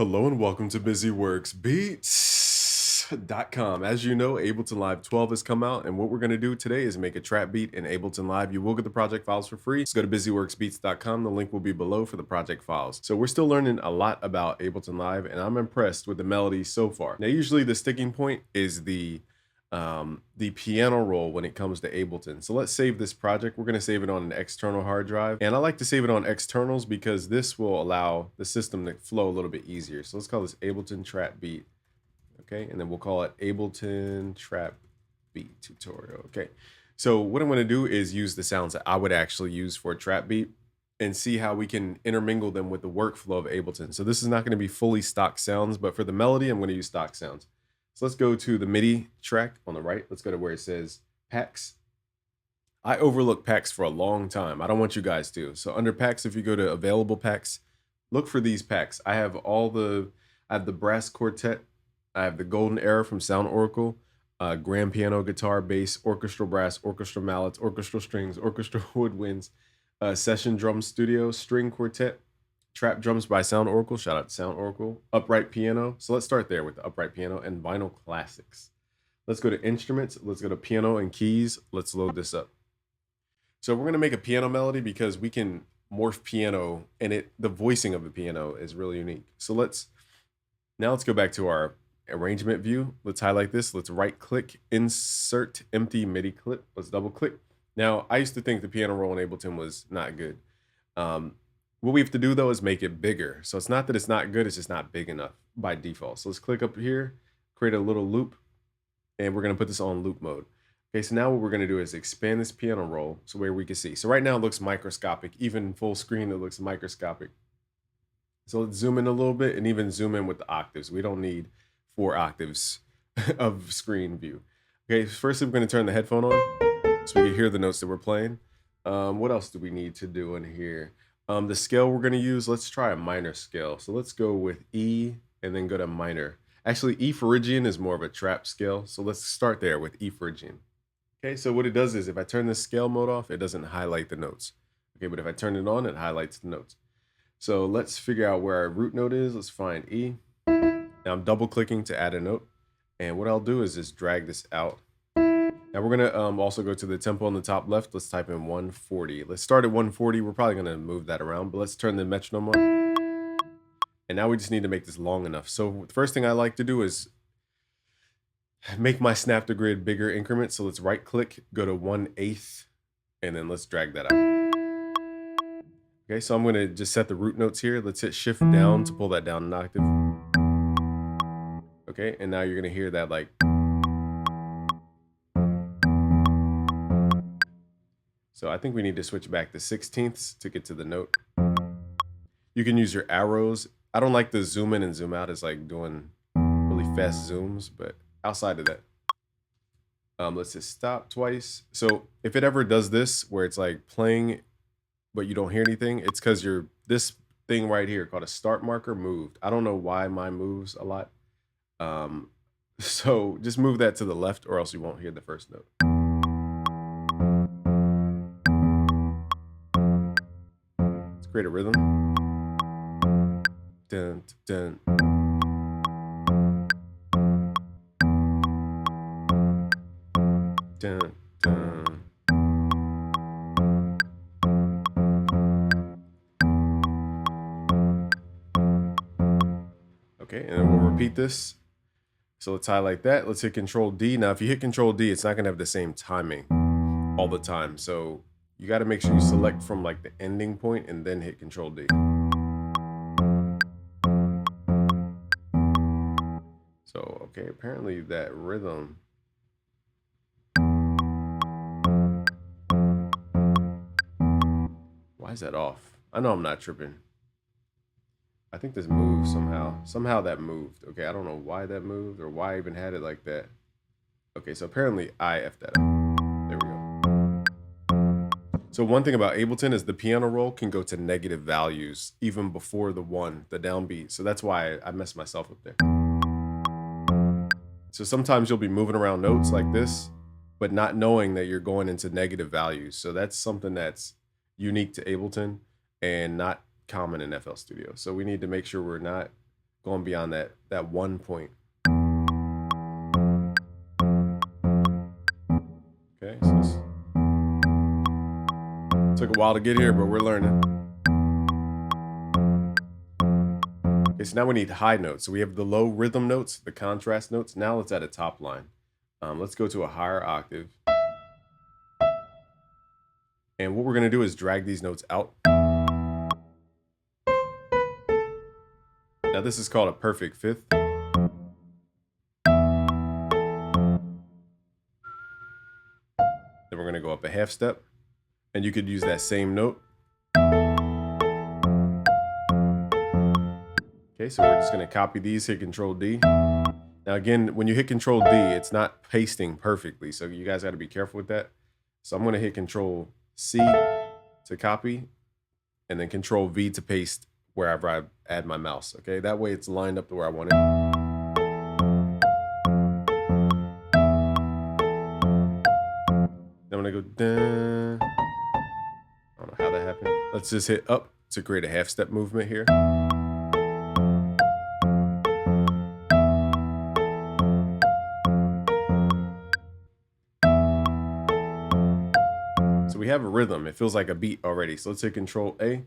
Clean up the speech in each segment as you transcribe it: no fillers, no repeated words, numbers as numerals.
Hello and welcome to BusyWorksBeats.com. As you know, Ableton Live 12 has come out, and what we're going to do today is make a trap beat in Ableton Live. You will get the project files for free. Just go to BusyWorksBeats.com. The link will be below for the project files. So we're still learning a lot about Ableton Live, and I'm impressed with the melody so far. Now, usually the sticking point is the piano roll when it comes to Ableton. So let's save this project. We're going to save it on an external hard drive. And I like to save it on externals because this will allow the system to flow a little bit easier. So let's call this Ableton Trap Beat. Okay. And then we'll call it Ableton Trap Beat Tutorial. Okay. So what I'm going to do is use the sounds that I would actually use for a trap beat and see how we can intermingle them with the workflow of Ableton. So this is not going to be fully stock sounds, but for the melody, I'm going to use stock sounds. So let's go to the MIDI track on the right. Let's go to where it says packs. I overlooked packs for a long time. I don't want you guys to. So under packs, if you go to available packs, look for these packs. I have the brass quartet. I have the golden era from Sound Oracle, grand piano, guitar, bass, orchestral brass, orchestral mallets, orchestral strings, orchestral woodwinds, session drum studio, string quartet, trap drums by Sound Oracle. Shout out to Sound Oracle. Upright piano. So let's start there with the upright piano and vinyl classics. Let's go to instruments. Let's go to piano and keys. Let's load this up. So we're going to make a piano melody because we can morph piano, and the voicing of the piano is really unique. So let's go back to our arrangement view. Let's highlight this. Let's right click, insert empty MIDI clip. Let's double click. Now, I used to think the piano roll in Ableton was not good. What we have to do though is make it bigger. So it's not that it's not good, it's just not big enough by default. So let's click up here, create a little loop, and we're gonna put this on loop mode. Okay, so now what we're gonna do is expand this piano roll so where we can see. So right now it looks microscopic, even full screen it looks microscopic. So let's zoom in a little bit and even zoom in with the octaves. We don't need 4 octaves of screen view. Okay, first we're gonna turn the headphone on so we can hear the notes that we're playing. What else do we need to do in here? The scale we're going to use, let's try a minor scale. So let's go with E and then go to minor. Actually, E Phrygian is more of a trap scale. So let's start there with E Phrygian. Okay, so what it does is if I turn the scale mode off, it doesn't highlight the notes. Okay, but if I turn it on, it highlights the notes. So let's figure out where our root note is. Let's find E. Now I'm double clicking to add a note. And what I'll do is just drag this out. Now we're gonna also go to the tempo on the top left. Let's type in 140. Let's start at 140. We're probably gonna move that around, but let's turn the metronome on. And now we just need to make this long enough. So the first thing I like to do is make my snap to grid bigger increments. So let's right click, go to 1/8, and then let's drag that out. Okay, so I'm gonna just set the root notes here. Let's hit shift down to pull that down an octave. Okay, and now you're gonna hear that like. So I think we need to switch back to 16ths to get to the note. You can use your arrows. I don't like the zoom in and zoom out. It's like doing really fast zooms, but outside of that, let's just stop twice. So if it ever does this, where it's like playing, but you don't hear anything, it's because this thing right here called a start marker moved. I don't know why mine moves a lot. So just move that to the left or else you won't hear the first note. Create a rhythm. Dun, dun. Dun, dun. Okay, and then we'll repeat this. So let's highlight that. Let's hit Control D. Now, if you hit Control D, it's not gonna have the same timing all the time. So you got to make sure you select from like the ending point and then hit Control D. So, okay, apparently that rhythm. Why is that off? I know I'm not tripping. I think this moved somehow. Somehow that moved. Okay, I don't know why that moved or why I even had it like that. Okay, so apparently I effed that up. There we go. So one thing about Ableton is the piano roll can go to negative values even before the downbeat. So that's why I messed myself up there. So sometimes you'll be moving around notes like this, but not knowing that you're going into negative values. So that's something that's unique to Ableton and not common in FL Studio. So we need to make sure we're not going beyond that 1 point. Okay, so this took a while to get here, but we're learning. Okay, so now we need high notes. So we have the low rhythm notes, the contrast notes. Now let's add a top line. Let's go to a higher octave. And what we're gonna do is drag these notes out. Now this is called a perfect fifth. Then we're gonna go up a half step, and you could use that same note. Okay, so we're just gonna copy these, hit Control D. Now again, when you hit Control D, it's not pasting perfectly, so you guys gotta be careful with that. So I'm gonna hit Control C to copy, and then Control V to paste wherever I add my mouse, okay? That way it's lined up to where I want it. Then I'm gonna go dun. I don't know how that happened. Let's just hit up to create a half step movement here. So we have a rhythm. It feels like a beat already. So let's hit Control A.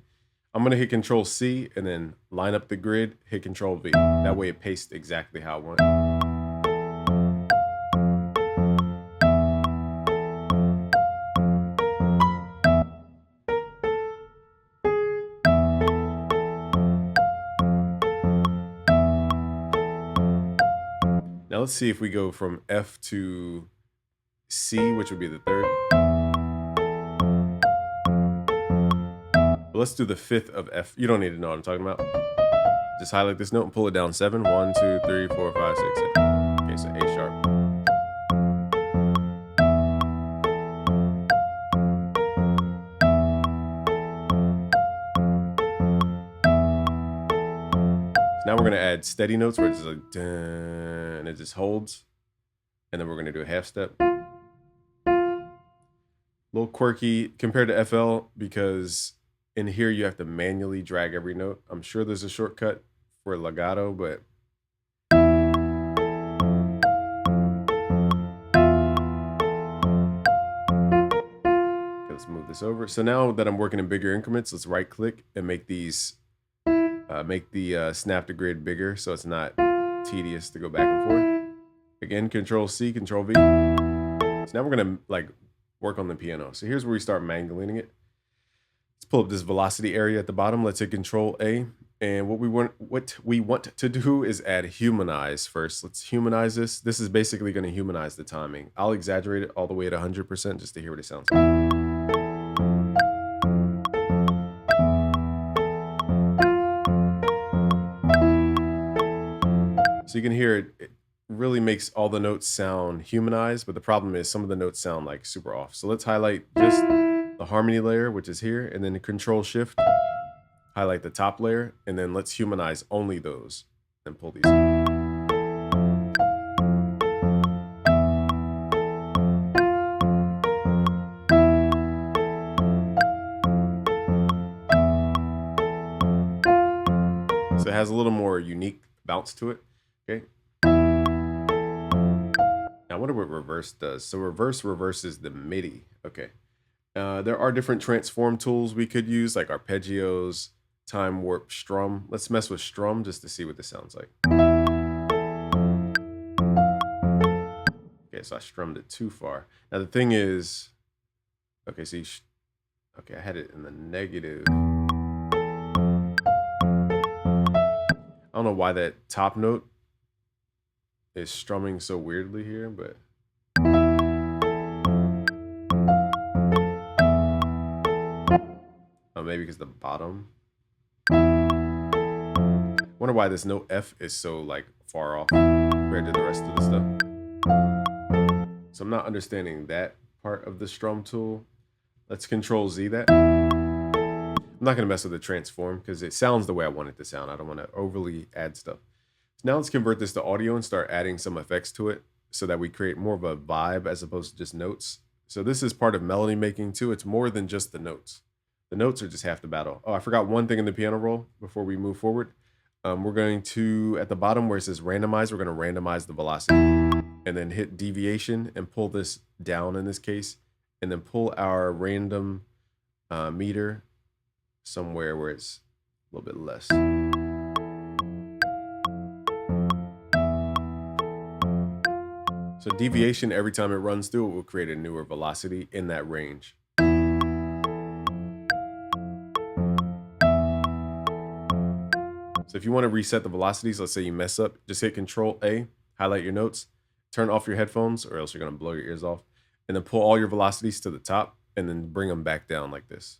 I'm gonna hit Control C and then line up the grid, hit Control V. That way it pastes exactly how I want it. Now let's see if we go from F to C, which would be the third. But let's do the fifth of F. You don't need to know what I'm talking about. Just highlight this note and pull it down 7. 1, 2, 3, 4, 5, 6, 7. Okay, so A sharp. Now we're gonna add steady notes where it's just like dun, and it just holds. And then we're gonna do a half step. A little quirky compared to FL because in here you have to manually drag every note. I'm sure there's a shortcut for legato, but let's move this over. So now that I'm working in bigger increments, let's right click and make these make the snap to grid bigger so it's not tedious to go back and forth. Again, Control C, Control V. So now we're gonna like work on the piano. So here's where we start mangling it. Let's pull up this velocity area at the bottom. Let's hit Control A. And what we want to do is add humanize first. Let's humanize this. This is basically gonna humanize the timing. I'll exaggerate it all the way at 100% just to hear what it sounds like. So you can hear it really makes all the notes sound humanized, but the problem is some of the notes sound like super off. So let's highlight just the harmony layer, which is here, and then Control Shift, highlight the top layer, and then let's humanize only those and pull these. So it has a little more unique bounce to it. Okay. Now I wonder what reverse does. So reverse reverses the MIDI. Okay. There are different transform tools we could use, like arpeggios, time warp, strum. Let's mess with strum just to see what this sounds like. Okay, so I strummed it too far. Now the thing is, okay, so okay, I had it in the negative. I don't know why that top note is strumming so weirdly here, but maybe because the bottom. Wonder why this note F is so like far off compared to the rest of the stuff. So I'm not understanding that part of the strum tool. Let's Control Z that. I'm not gonna mess with the transform because it sounds the way I want it to sound. I don't want to overly add stuff. So now let's convert this to audio and start adding some effects to it so that we create more of a vibe as opposed to just notes. So this is part of melody making too. It's more than just the notes. The notes are just half the battle. Oh, I forgot one thing in the piano roll before we move forward. We're going to, at the bottom where it says randomize, we're going to randomize the velocity and then hit deviation and pull this down in this case, and then pull our random meter somewhere where it's a little bit less. So deviation, every time it runs through, it will create a newer velocity in that range. So if you want to reset the velocities, let's say you mess up, just hit Control A, highlight your notes, turn off your headphones or else you're going to blow your ears off, and then pull all your velocities to the top and then bring them back down like this.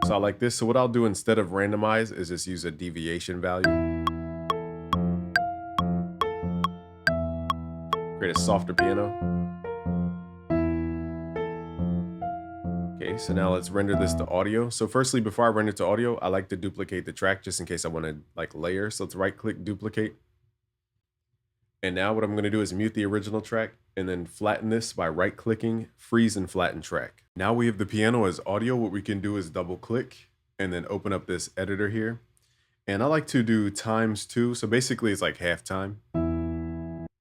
So I like this. So what I'll do instead of randomize is just use a deviation value. Create a softer piano. Okay, so now let's render this to audio. So firstly, before I render to audio, I like to duplicate the track just in case I want to like layer. So let's right click, duplicate. And now what I'm going to do is mute the original track and then flatten this by right clicking, freeze and flatten track. Now we have the piano as audio. What we can do is double click and then open up this editor here. And I like to do ×2. So basically it's like half time.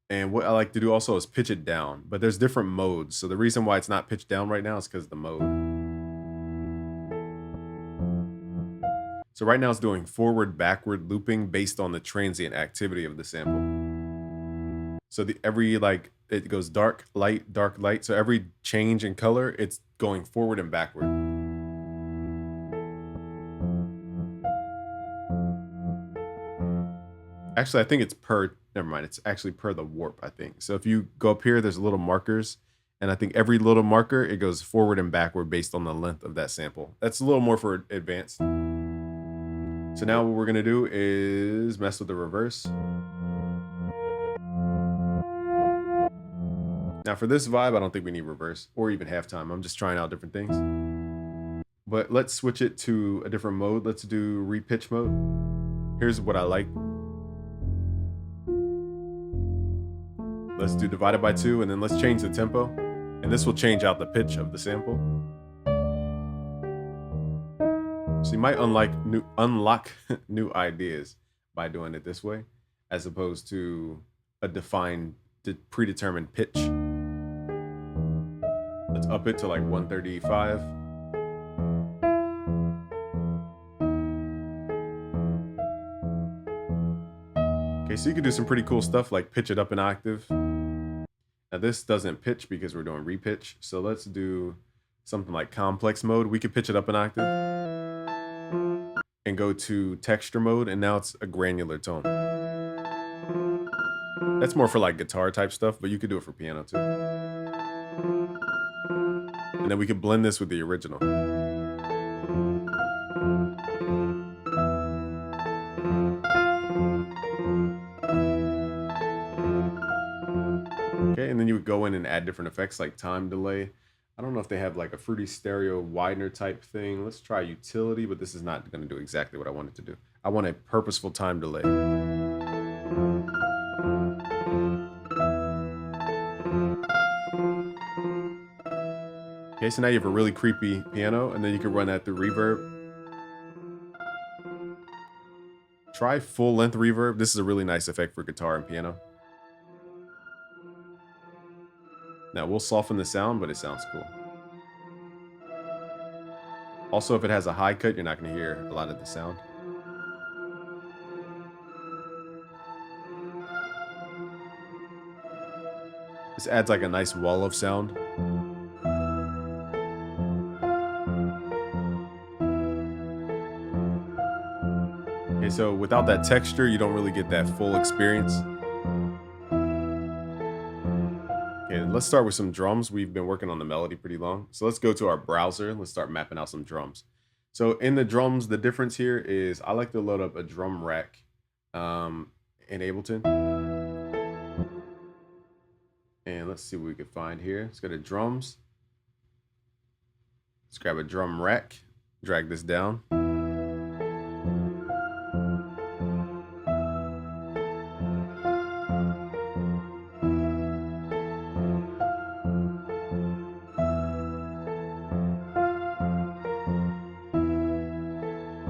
And what I like to do also is pitch it down, but there's different modes. So the reason why it's not pitched down right now is because of the mode. So right now it's doing forward, backward looping based on the transient activity of the sample. So every like, it goes dark, light. So every change in color, it's going forward and backward. Actually, I think it's never mind. It's actually per the warp, I think. So if you go up here, there's little markers. And I think every little marker, it goes forward and backward based on the length of that sample. That's a little more for advanced. So now what we're going to do is mess with the reverse. Now for this vibe, I don't think we need reverse or even halftime. I'm just trying out different things. But let's switch it to a different mode. Let's do repitch mode. Here's what I like. Let's do divided by 2, and then let's change the tempo. And this will change out the pitch of the sample. So you might unlock new ideas by doing it this way, as opposed to a defined, predetermined pitch. Let's up it to like 135. Okay, so you can do some pretty cool stuff like pitch it up an octave. Now this doesn't pitch because we're doing repitch. So let's do something like complex mode. We could pitch it up an octave and go to texture mode. And now it's a granular tone. That's more for like guitar type stuff, but you could do it for piano too. And then we could blend this with the original. Okay, and then you would go in and add different effects like time delay. I don't know if they have like a Fruity Stereo widener type thing. Let's try utility, but this is not going to do exactly what I want it to do. I want a purposeful time delay. Okay, so now you have a really creepy piano, and then you can run that through reverb. Try full length reverb. This is a really nice effect for guitar and piano. Now we'll soften the sound, but it sounds cool. Also, if it has a high cut, you're not going to hear a lot of the sound. This adds like a nice wall of sound. Okay, so without that texture, you don't really get that full experience. Okay, let's start with some drums. We've been working on the melody pretty long. So let's go to our browser. Let's start mapping out some drums. So in the drums, the difference here is I like to load up a drum rack in Ableton. And let's see what we can find here. Let's go to drums. Let's grab a drum rack, drag this down.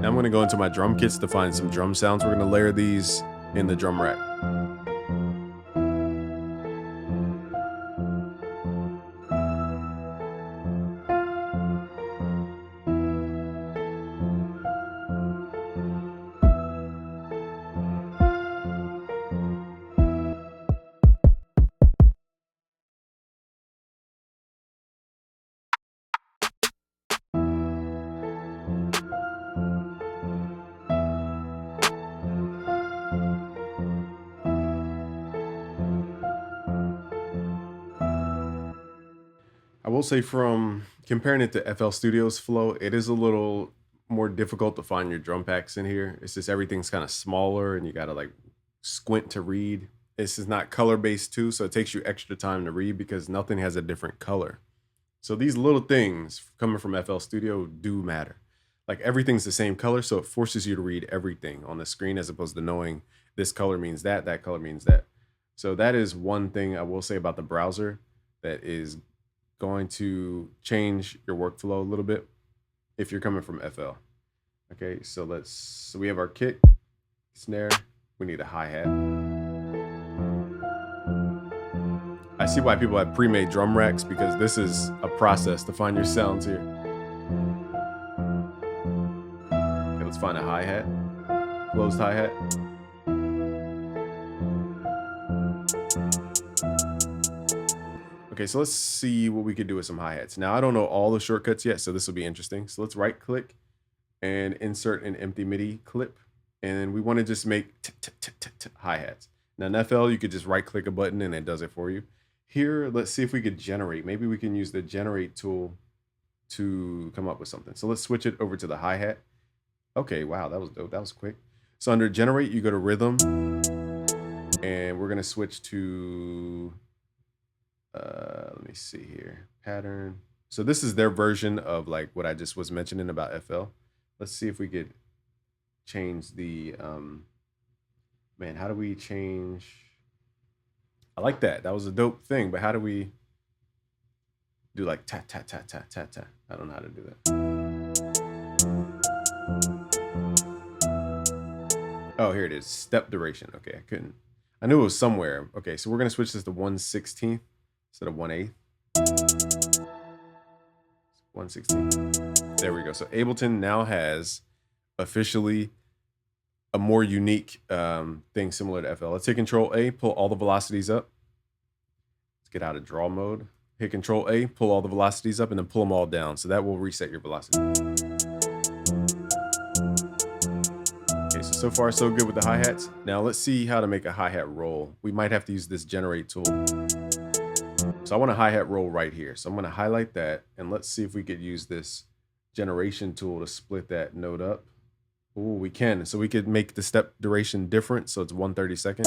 Now I'm gonna go into my drum kits to find some drum sounds. We're gonna layer these in the drum rack. I will say from comparing it to FL Studio's flow, it is a little more difficult to find your drum packs in here. It's just everything's kind of smaller and you gotta like squint to read. This is not color based too, so it takes you extra time to read because nothing has a different color. So these little things coming from FL Studio do matter. Like everything's the same color, so it forces you to read everything on the screen as opposed to knowing this color means that, that color means that. So that is one thing I will say about the browser that is going to change your workflow a little bit if you're coming from FL. Okay, so we have our kick, snare, we need a hi-hat. I see why people have pre-made drum racks because this is a process to find your sounds here. Okay, let's find a hi-hat, closed hi-hat. Okay, so let's see what we could do with some hi-hats. Now, I don't know all the shortcuts yet, so this will be interesting. So let's right-click and insert an empty MIDI clip. And we want to just make hi-hats. Now, in FL, you could just right-click a button and it does it for you. Here, let's see if we could generate. Maybe we can use the generate tool to come up with something. So let's switch it over to the hi-hat. Okay, wow, that was dope. That was quick. So under generate, you go to rhythm. And we're going to switch to... let me see here, pattern. So this is their version of like what I just was mentioning about FL. Let's see if we could change the, man, how do we change? I like that. That was a dope thing, but how do we do like tat, tat, tat, tat, tat, tat? I don't know how to do that. Oh, here it is, step duration. Okay, I couldn't, I knew it was somewhere. Okay, so we're gonna switch this to 1/16 instead of 1/8. 1/16. There we go. So Ableton now has officially a more unique thing similar to FL. Let's hit Control A, pull all the velocities up. Let's get out of draw mode. Hit Control A, pull all the velocities up, and then pull them all down. So that will reset your velocity. Okay, so far so good with the hi-hats. Now let's see how to make a hi-hat roll. We might have to use this generate tool. So I want a hi-hat roll right here. So I'm going to highlight that, and let's see if we could use this generation tool to split that note up. Oh, we can. So we could make the step duration different, so it's 1/32.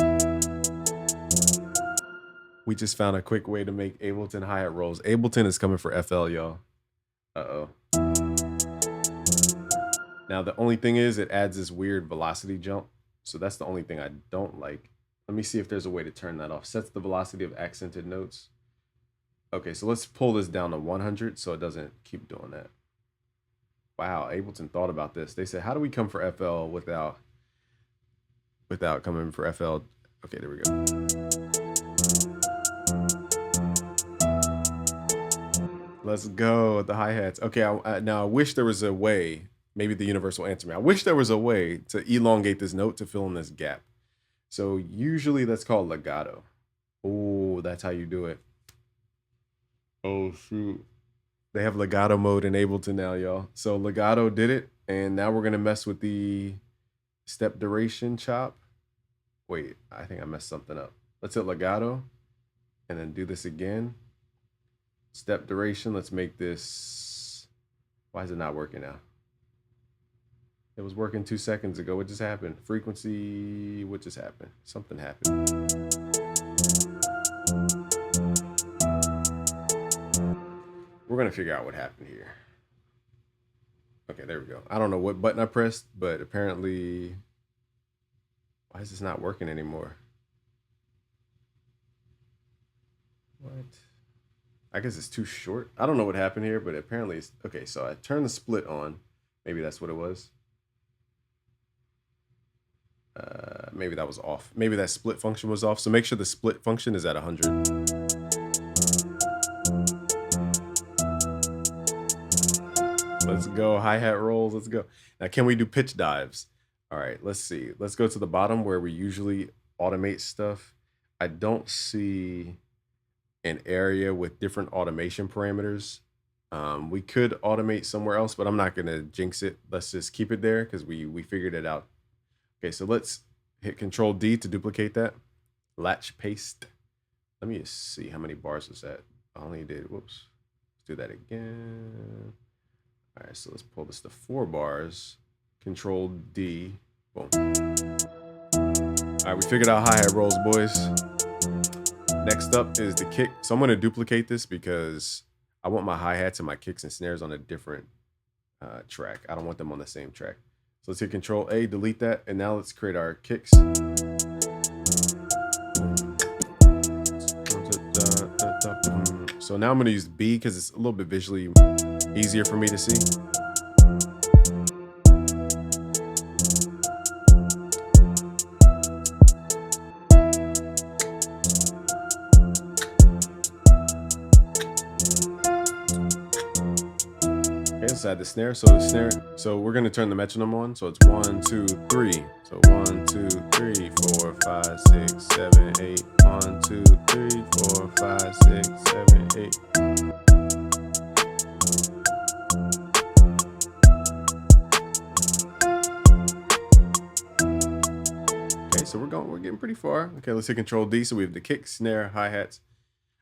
We just found a quick way to make Ableton hi-hat rolls. Ableton is coming for FL, y'all. Uh-oh. Now the only thing is it adds this weird velocity jump. So that's the only thing I don't like. Let me see if there's a way to turn that off. Sets the velocity of accented notes. Okay, so let's pull this down to 100 so it doesn't keep doing that. Wow, Ableton thought about this. They said, how do we come for FL without coming for FL? Okay, there we go. Let's go with the hi-hats. Okay, now I wish there was a way, maybe the universe will answer me. I wish there was a way to elongate this note to fill in this gap. So usually that's called legato. Oh, that's how you do it. Oh, shoot. They have legato mode in Ableton now, y'all. So legato did it, and now we're going to mess with the step duration chop. Wait, I think I messed something up. Let's hit legato, and then do this again. Step duration, let's make this... Why is it not working now? It was working 2 seconds ago. What just happened? Frequency, what just happened? Something happened. We're gonna figure out what happened here. Okay, there we go. I don't know what button I pressed, but apparently, why is this not working anymore? What? I guess it's too short. I don't know what happened here, but apparently it's, okay, so I turned the split on. Maybe that's what it was. Maybe that was off. Maybe that split function was off. So make sure the split function is at 100. Let's go. Hi-hat rolls. Let's go. Now, can we do pitch dives? All right, let's see. Let's go to the bottom where we usually automate stuff. I don't see an area with different automation parameters. We could automate somewhere else, but I'm not going to jinx it. Let's just keep it there because we figured it out. Okay, so let's hit Control D to duplicate that. Latch paste. Let me just see how many bars was that. I only did, whoops. Let's do that again. All right, so let's pull this to 4 bars. Control D. Boom. All right, we figured out hi-hat rolls, boys. Next up is the kick. So I'm going to duplicate this because I want my hi-hats and my kicks and snares on a different track. I don't want them on the same track. So let's hit Control A, delete that, and now let's create our kicks. So now I'm going to use B because it's a little bit visually easier for me to see. Okay, let's add the snare. So we're going to turn the metronome on. So it's 1, 2, 3. So 1, 2, 3, 4, 5, 6, 7, 8. 1, 2, 3, 4, 5, 6, 7, 8. Okay, so we're getting pretty far. Okay, let's hit Control D. So we have the kick, snare, hi-hats.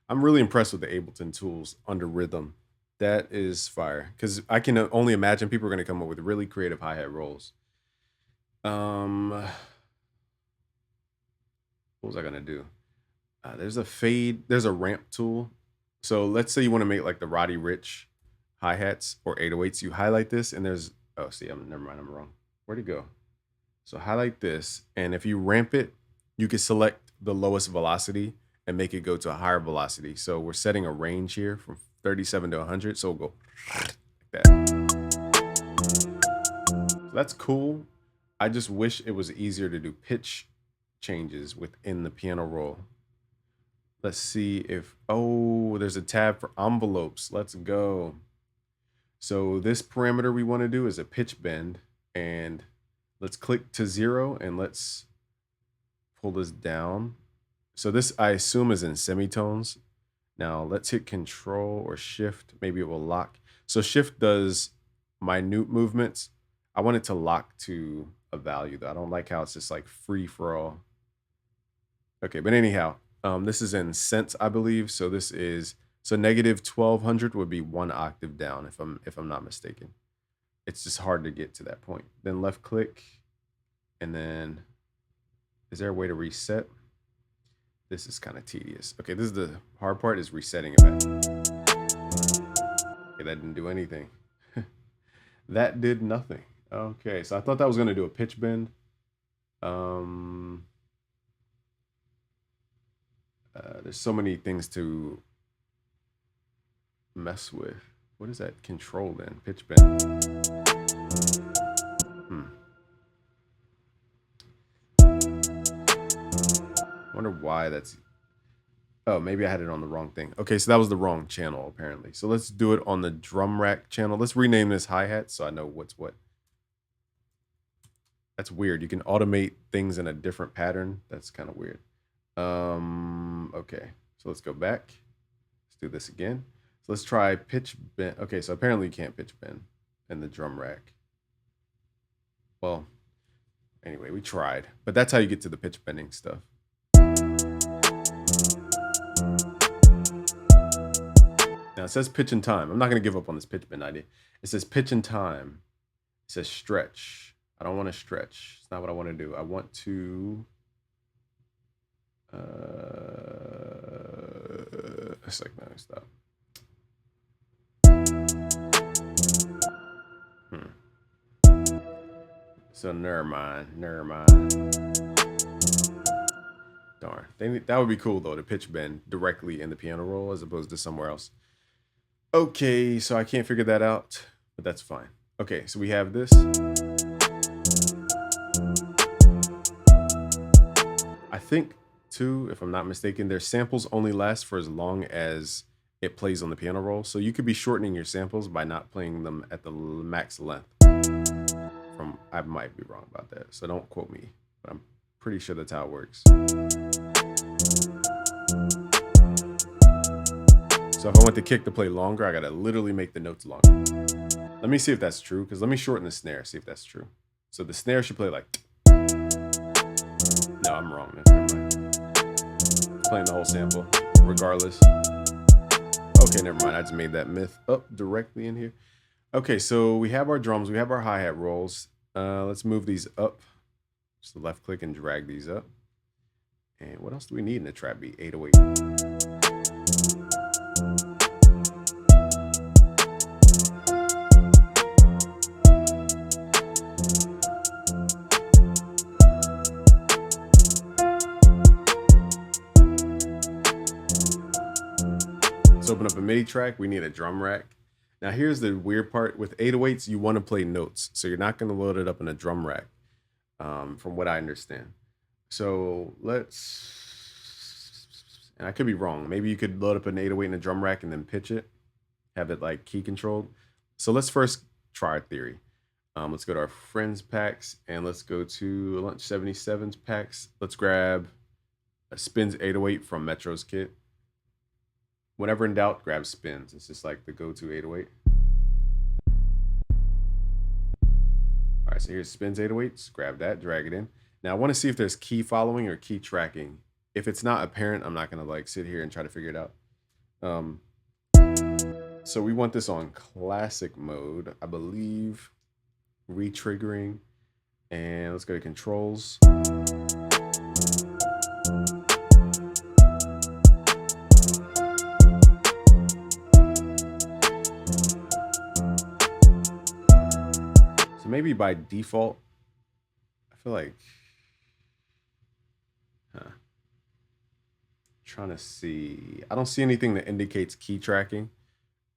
I'm really impressed with the Ableton tools under rhythm. That is fire. Because I can only imagine people are going to come up with really creative hi-hat rolls. What was I going to do? There's a fade. There's a ramp tool. So let's say you want to make like the Roddy Ricch hi-hats or 808s. You highlight this and there's, oh, see, never mind, I'm wrong. Where'd it go? So highlight this. And if you ramp it, you can select the lowest velocity and make it go to a higher velocity. So we're setting a range here from 37 to 100. So we'll go like that. So that's cool. I just wish it was easier to do pitch changes within the piano roll. Let's see if, oh, there's a tab for envelopes. Let's go. So this parameter we want to do is a pitch bend, and let's click to 0 and let's pull this down. So this, I assume, is in semitones. Now let's hit Control or Shift. Maybe it will lock. So Shift does minute movements. I want it to lock to a value though. I don't like how it's just like free for all. Okay, but anyhow, this is in cents, I believe. So this is, so negative 1200 would be 1 octave down if I'm not mistaken. It's just hard to get to that point. Then left click, and then is there a way to reset? This is kind of tedious. Okay, this is the hard part, is resetting it back. Okay, that didn't do anything. That did nothing. Okay, so I thought that was going to do a pitch bend. There's so many things to mess with. What is that control then? Pitch bend. Wonder why that's, oh, maybe I had it on the wrong thing. Okay, so that was the wrong channel apparently. So let's do it on the drum rack channel. Let's rename this hi-hat so I know what's what. That's weird. You can automate things in a different pattern. That's kind of weird. Okay, so let's go back. Let's do this again. So let's try pitch bend. Okay, so apparently you can't pitch bend in the drum rack. Well, anyway, we tried, but that's how you get to the pitch bending stuff. Now it says pitch and time. I'm not going to give up on this pitch bend idea. It says pitch and time. It says stretch. I don't want to stretch. It's not what I want to do. I want to, it's like, no, stop. So never mind. Darn. That would be cool though, to pitch bend directly in the piano roll as opposed to somewhere else. Okay, so I can't figure that out, but that's fine. Okay, so we have this. I think too, if I'm not mistaken, their samples only last for as long as it plays on the piano roll. So you could be shortening your samples by not playing them at the max length. I might be wrong about that, so don't quote me, but I'm pretty sure that's how it works. So if I want the kick to play longer, I gotta literally make the notes longer. Let me see if that's true, because let me shorten the snare, see if that's true. So the snare should play like... No, I'm wrong. Never mind. Playing the whole sample, regardless. Okay, never mind. I just made that myth up directly in here. Okay, so we have our drums, we have our hi-hat rolls. Let's move these up. Just left click and drag these up. And what else do we need in a trap beat? 808. Let's open up a MIDI track. We need a drum rack. Now here's the weird part. With 808s, you want to play notes. So you're not going to load it up in a drum rack, from what I understand. So let's, and I could be wrong. Maybe you could load up an 808 in a drum rack and then pitch it, have it like key controlled. So let's first try our theory. Let's go to our friends packs and let's go to Lunch 77's packs. Let's grab a Spins 808 from Metro's kit. Whenever in doubt, grab Spins. It's just like the go-to 808. All right, so here's Spins 808s. Grab that, drag it in. Now I want to see if there's key following or key tracking. If it's not apparent, I'm not gonna like sit here and try to figure it out. So we want this on classic mode, I believe. Re-triggering, and let's go to controls. Maybe by default, I feel like, trying to see, I don't see anything that indicates key tracking.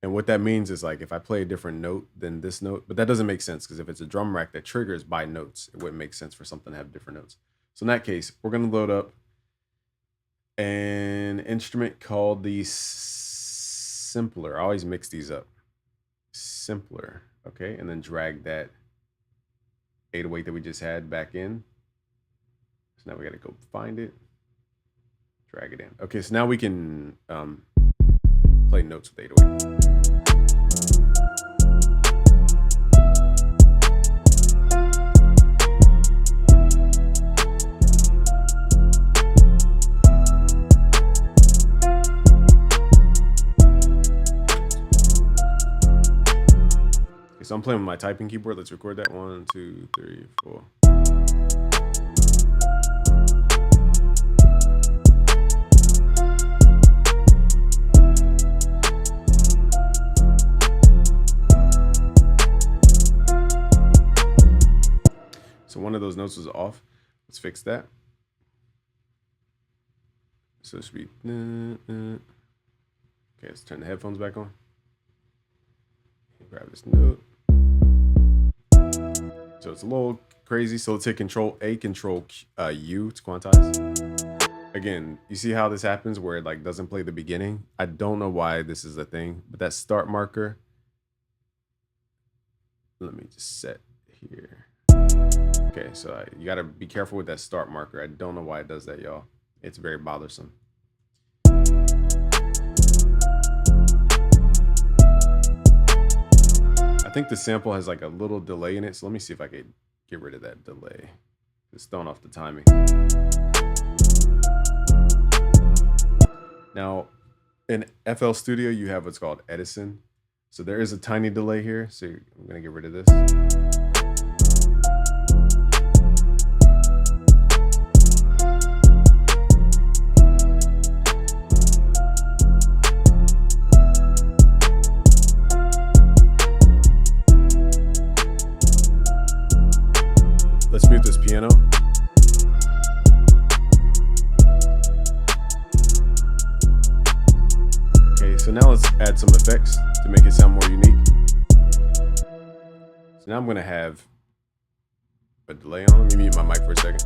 And what that means is like, if I play a different note than this note, but that doesn't make sense because if it's a drum rack that triggers by notes, it wouldn't make sense for something to have different notes. So in that case, we're gonna load up an instrument called the Simpler. I always mix these up. Simpler, okay, and then drag that 808 that we just had back in. So now we got to go find it, drag it in. Okay, so now we can play notes with 808. So I'm playing with my typing keyboard. Let's record that. 1, 2, 3, 4. So one of those notes was off. Let's fix that. So it should be. Okay, let's turn the headphones back on. Grab this note. So it's a little crazy. So let's hit Control A, Control U to quantize. Again, you see how this happens where it like doesn't play the beginning? I don't know why this is a thing, but that start marker, let me just set here. Okay, so you gotta be careful with that start marker. I don't know why it does that, y'all. It's very bothersome. I think the sample has like a little delay in it, so let me see if I could get rid of that delay. It's throwing off the timing. Now, in FL Studio, you have what's called Edison. So there is a tiny delay here, so I'm gonna get rid of this. Let's mute this piano. Okay, so now let's add some effects to make it sound more unique. So now I'm gonna have a delay on. Let me mute my mic for a second.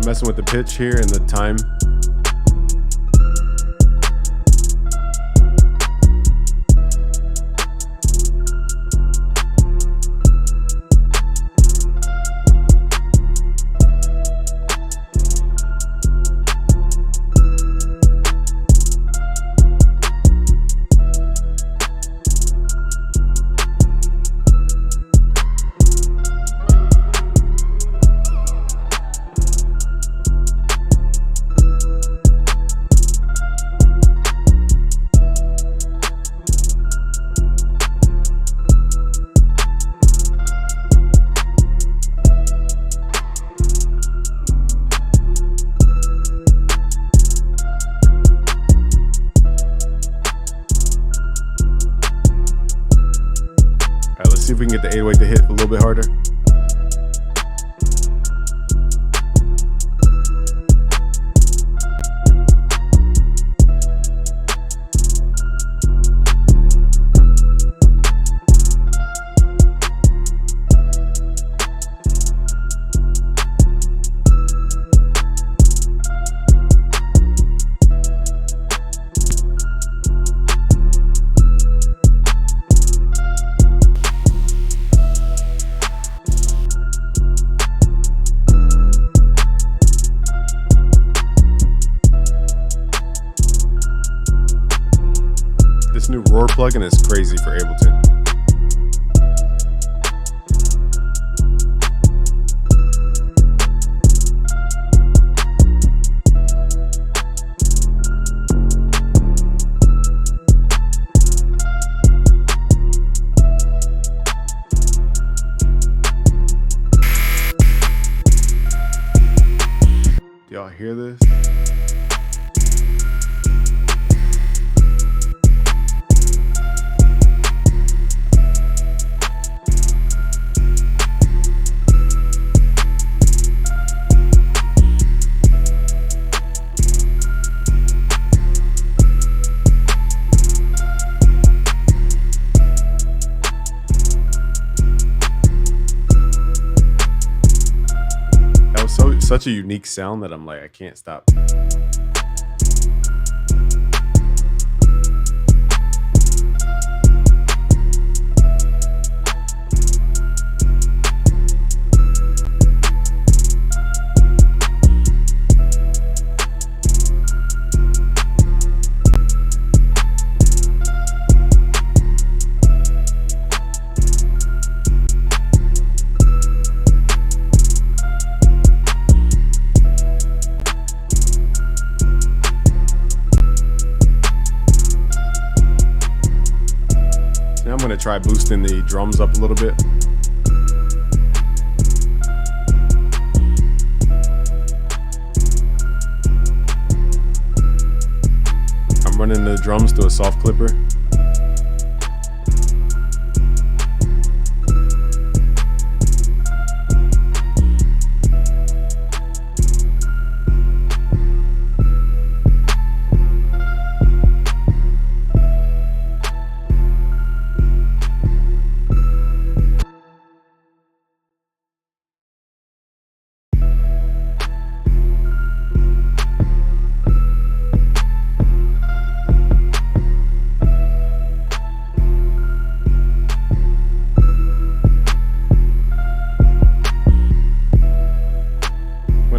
I'm messing with the pitch here and the time. See if we can get the 808 to hit a little bit harder. This new Roar plugin is crazy for Ableton. Do y'all hear this? Such a unique sound that I'm like, I can't stop. I'm gonna try boosting the drums up a little bit. I'm running the drums through a soft clipper.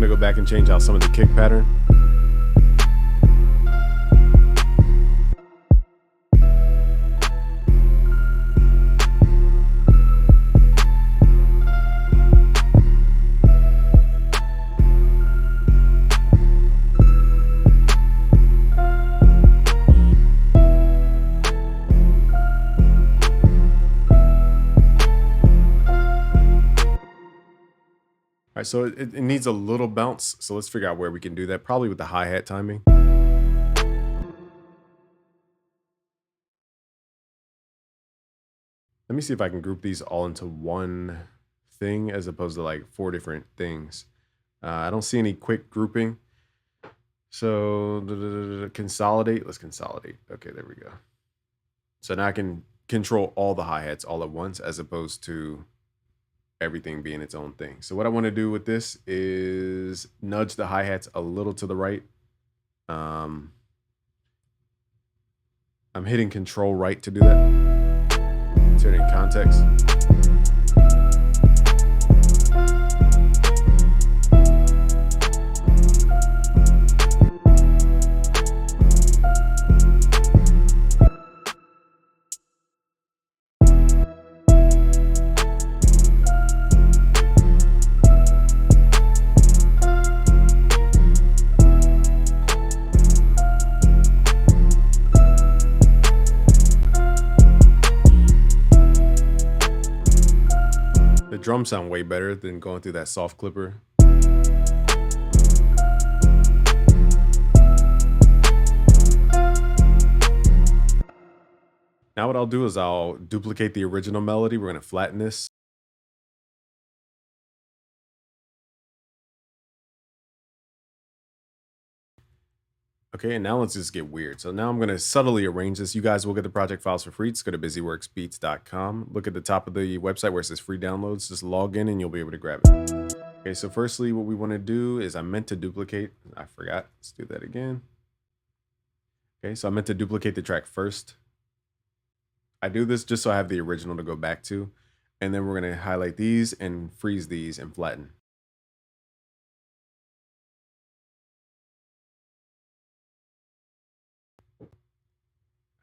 Go back and change out some of the kick pattern. All right, so it needs a little bounce. So let's figure out where we can do that. Probably with the hi-hat timing. Let me see if I can group these all into one thing as opposed to like 4 different things. I don't see any quick grouping. So consolidate, let's consolidate. Okay, there we go. So now I can control all the hi-hats all at once as opposed to everything being its own thing. So what I want to do with this is nudge the hi-hats a little to the right. I'm hitting Control right to do that. Turn in context. The drums sound way better than going through that soft clipper. Now what I'll do is I'll duplicate the original melody. We're going to flatten this. Okay, and now let's just get weird. So now I'm going to subtly arrange this. You guys will get the project files for free. Just go to busyworksbeats.com. Look at the top of the website where it says free downloads. Just log in and you'll be able to grab it. Okay, so firstly, what we want to do is I meant to duplicate. I forgot. Let's do that again. Okay, so I meant to duplicate the track first. I do this just so I have the original to go back to. And then we're going to highlight these and freeze these and flatten.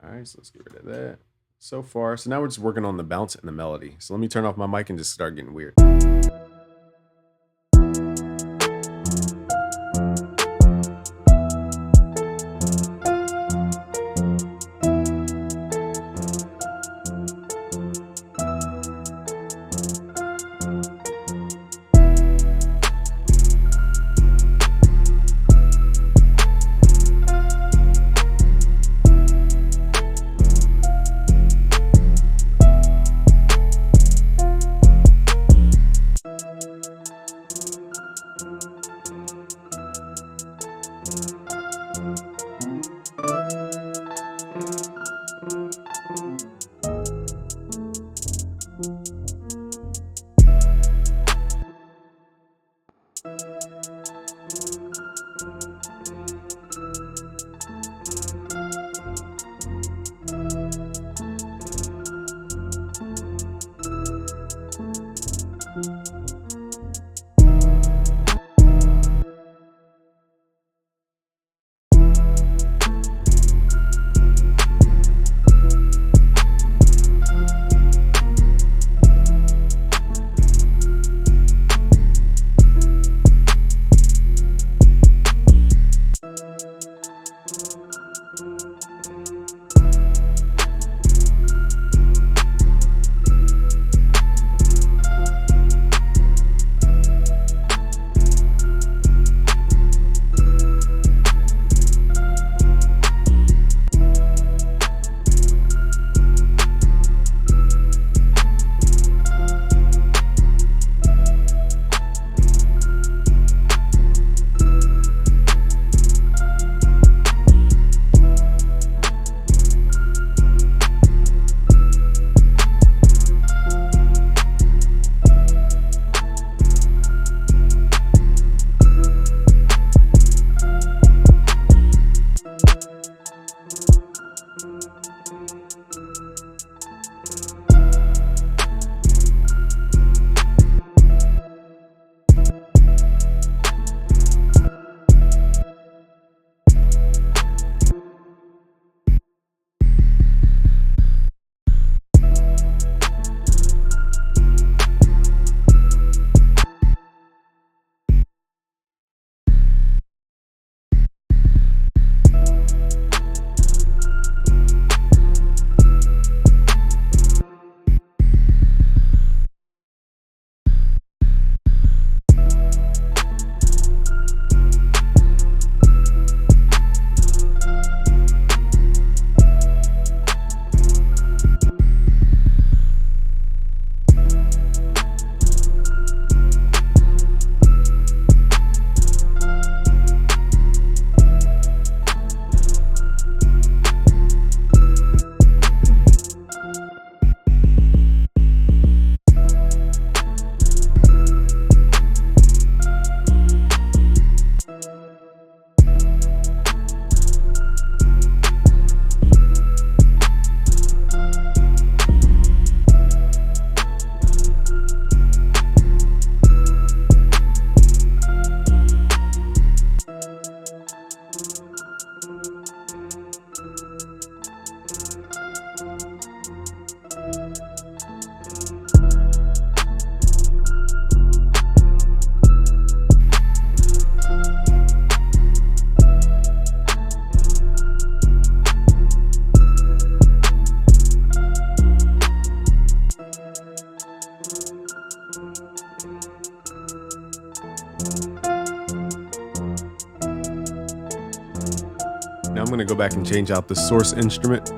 All right, so let's get rid of that. So far, so now we're just working on the bounce and the melody. So let me turn off my mic and just start getting weird. Now I'm going to go back and change out the source instrument.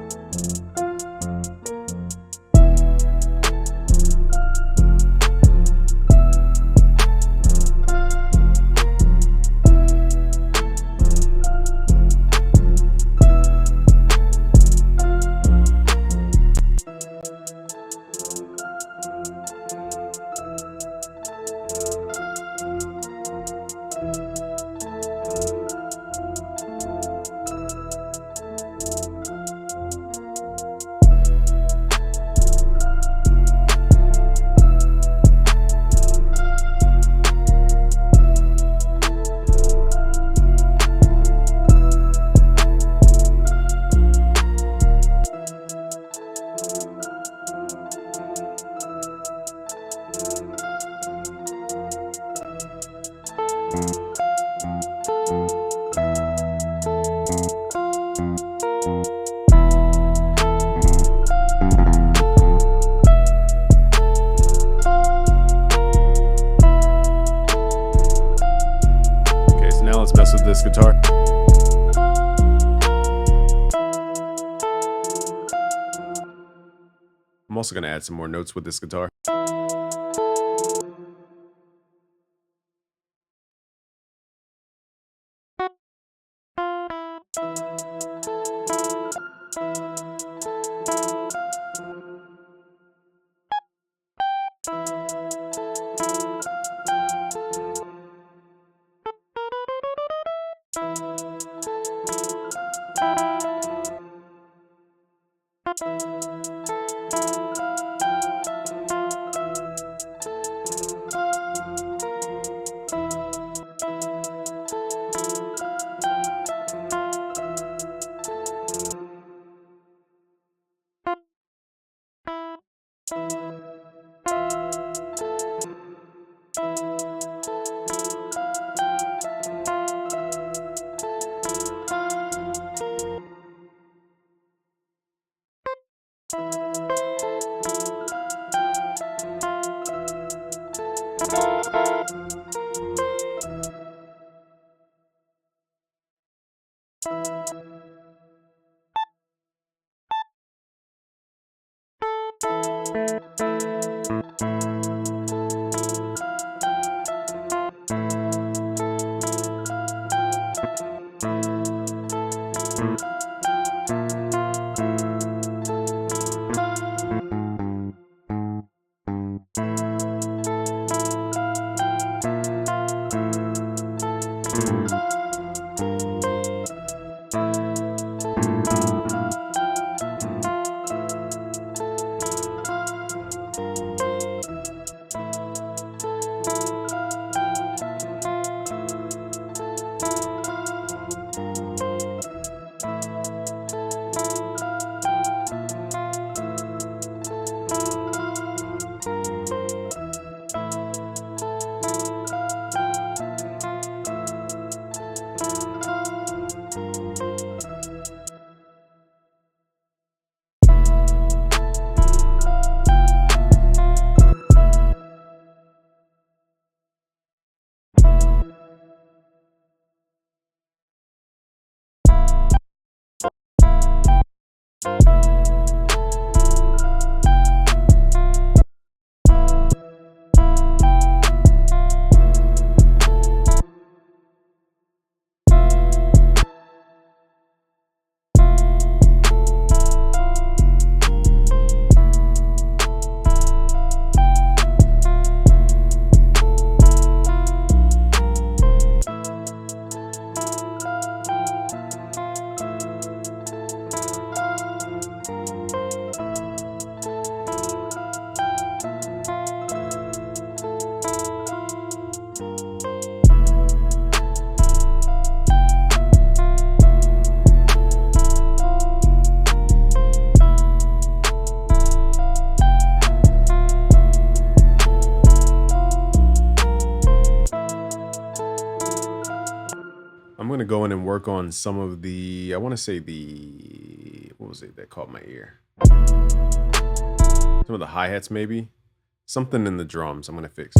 Okay, so now let's mess with this guitar. I'm also going to add some more notes with this guitar. I'm going to go in and work on some of the, I want to say what was it that caught my ear? Some of the hi-hats maybe. Something in the drums I'm going to fix.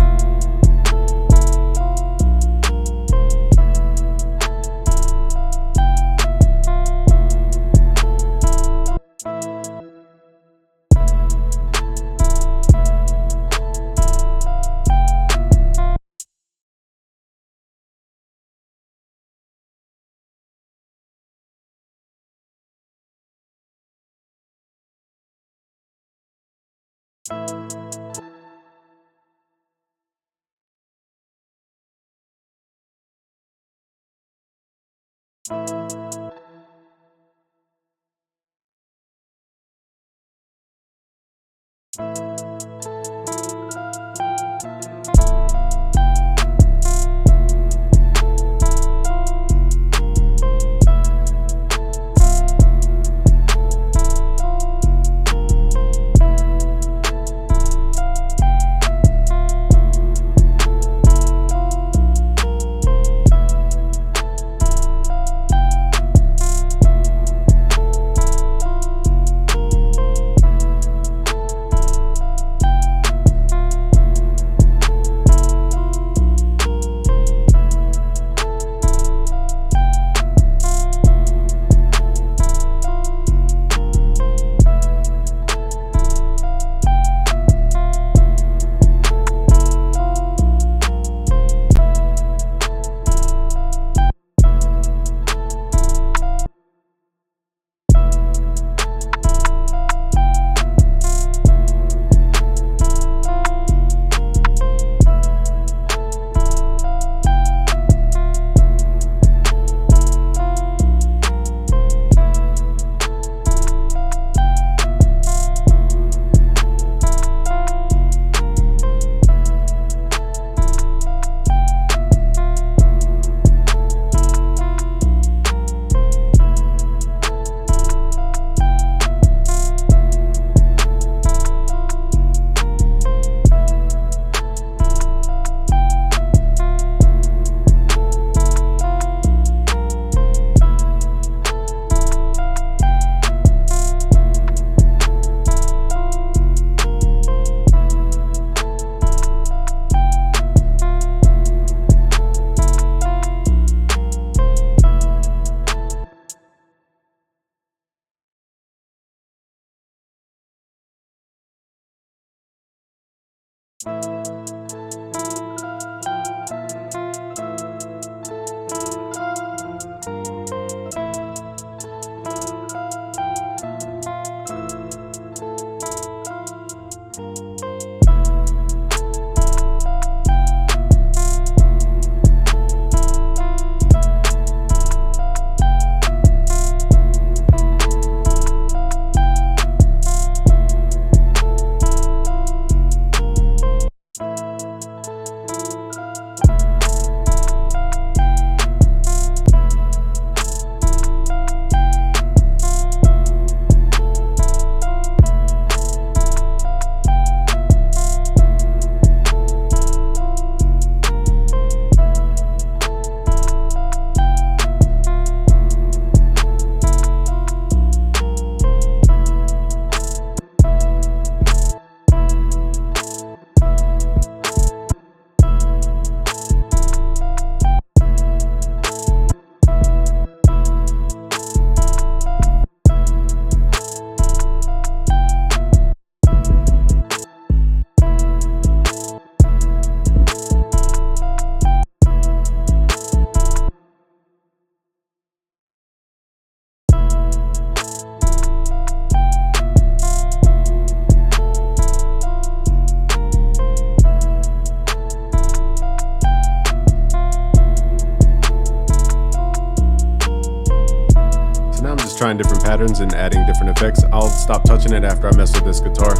Trying different patterns and adding different effects. I'll stop touching it after I mess with this guitar.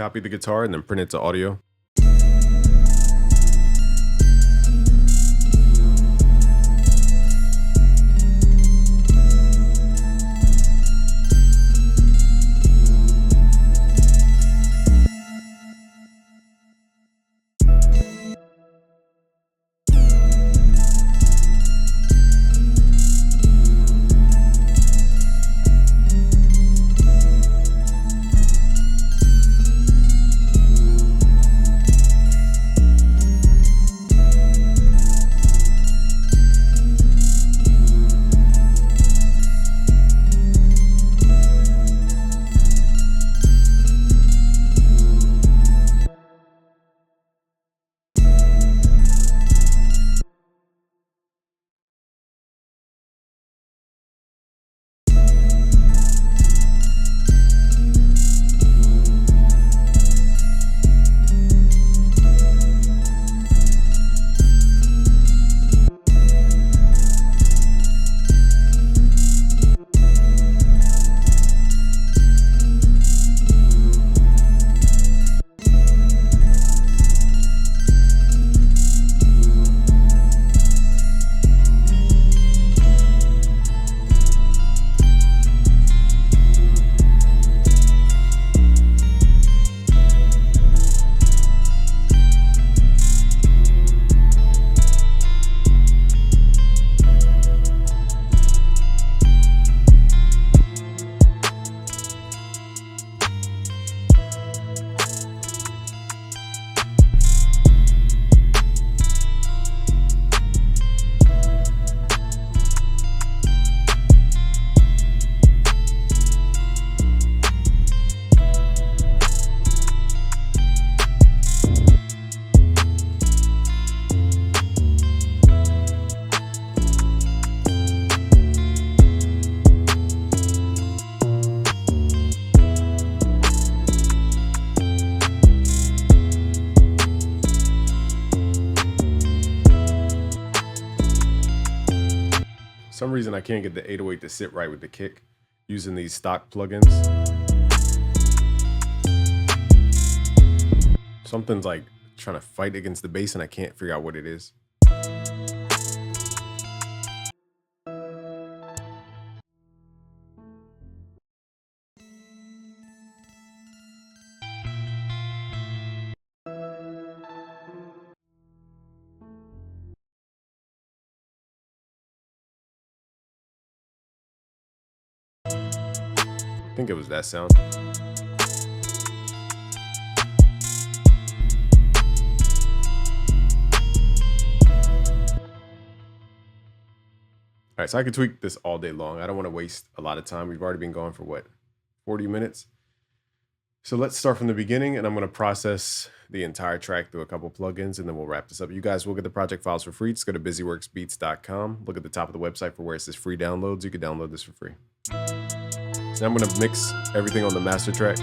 copy the guitar and then print it to audio. For some reason I can't get the 808 to sit right with the kick using these stock plugins. Something's like trying to fight against the bass and I can't figure out what it is. I think it was that sound. All right, so I could tweak this all day long. I don't want to waste a lot of time. We've already been going for what, 40 minutes? So let's start from the beginning, and I'm going to process the entire track through a couple plugins, and then we'll wrap this up. You guys will get the project files for free. Just go to busyworksbeats.com. Look at the top of the website for where it says free downloads. You can download this for free. So I'm going to mix everything on the master track.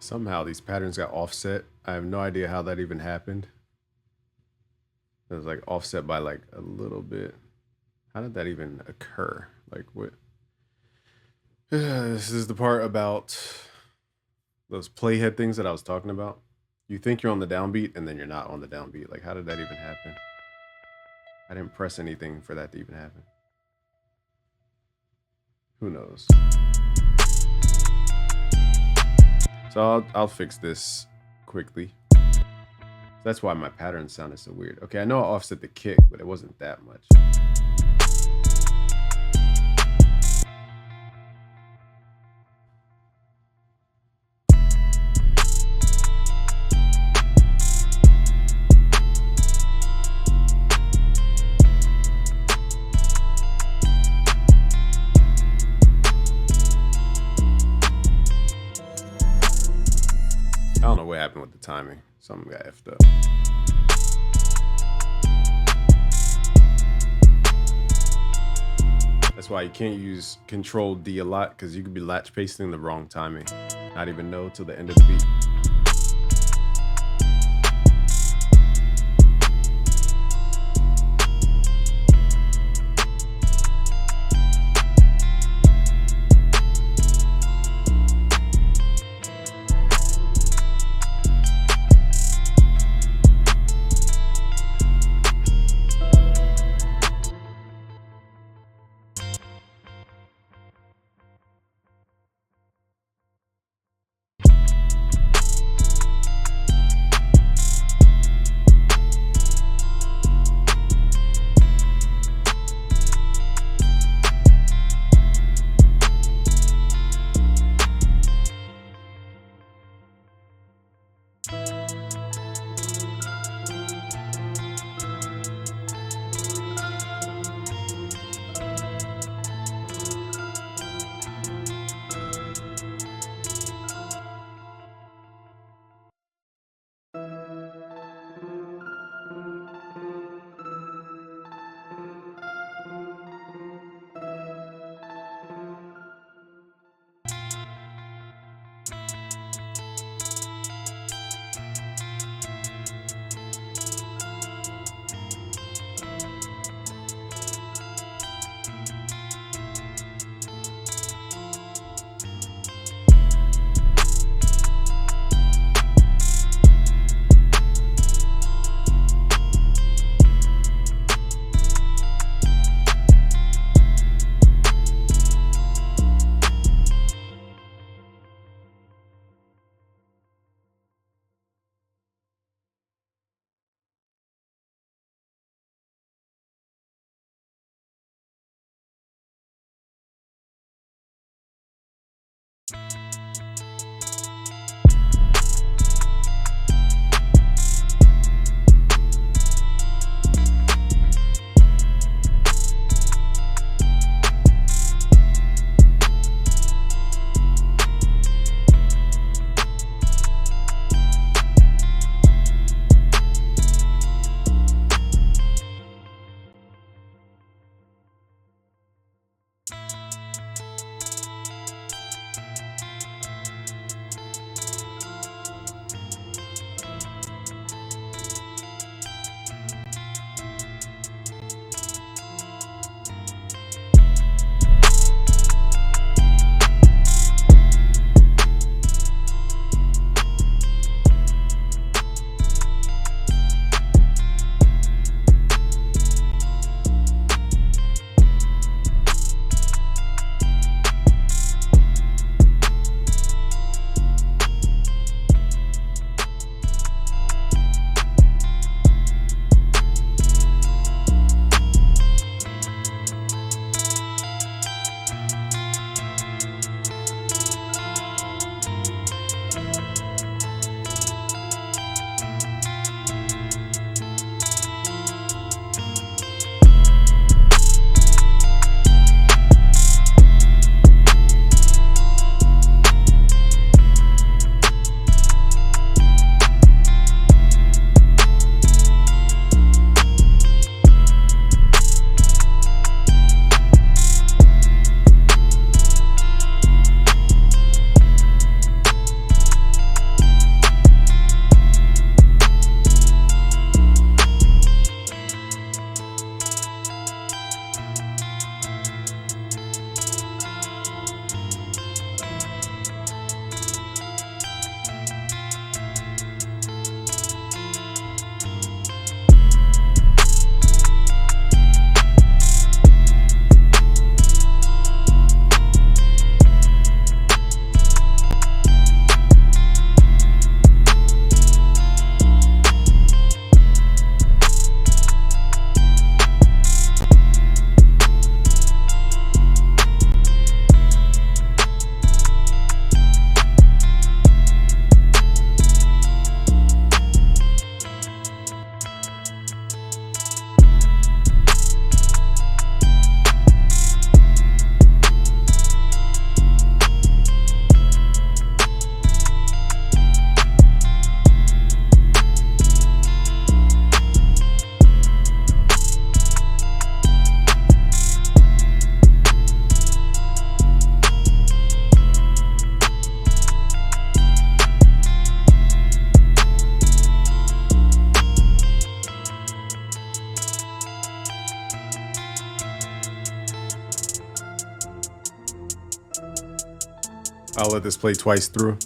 Somehow these patterns got offset. I have no idea how that even happened. It was like offset by like a little bit. How did that even occur? Like what? This is the part about those playhead things that I was talking about. You think you're on the downbeat and then you're not on the downbeat. Like how did that even happen? I didn't press anything for that to even happen. Who knows? So I'll fix this quickly. That's why my pattern sounded so weird. Okay, I know I offset the kick, but it wasn't that much. I don't know what happened with the timing. Something got effed up. That's why you can't use Control D a lot, because you could be latch pasting the wrong timing. Not even know till the end of the beat. I'll let this play twice through.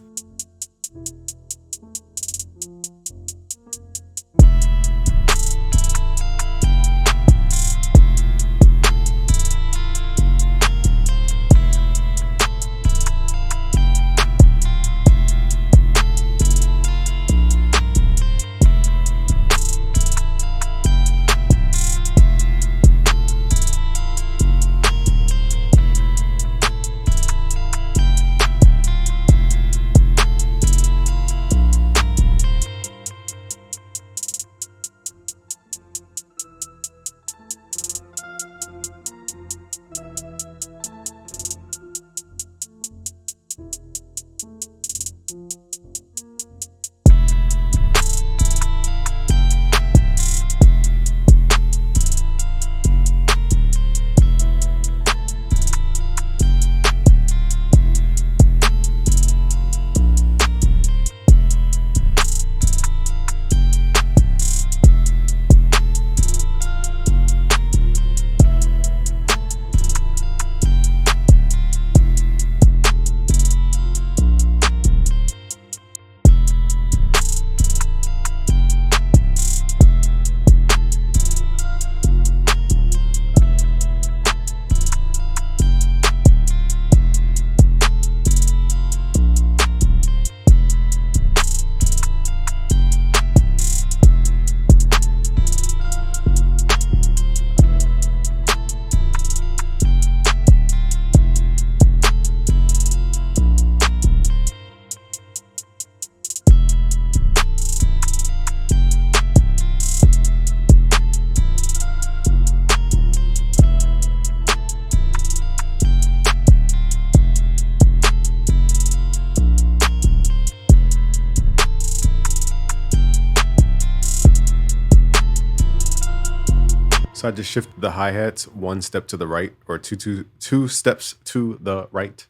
So I just shifted the hi-hats one step to the right, or two steps to the right.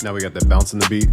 Now we got that bounce in the beat.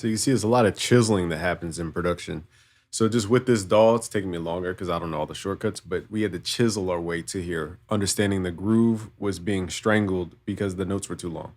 So you see, there's a lot of chiseling that happens in production. So just with this DAW, it's taking me longer because I don't know all the shortcuts, but we had to chisel our way to here, understanding the groove was being strangled because the notes were too long.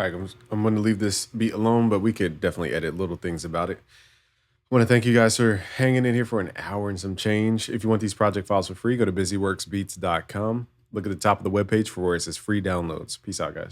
All right, I'm going to leave this beat alone, but we could definitely edit little things about it. I want to thank you guys for hanging in here for an hour and some change. If you want these project files for free, go to busyworksbeats.com. Look at the top of the webpage for where it says free downloads. Peace out, guys.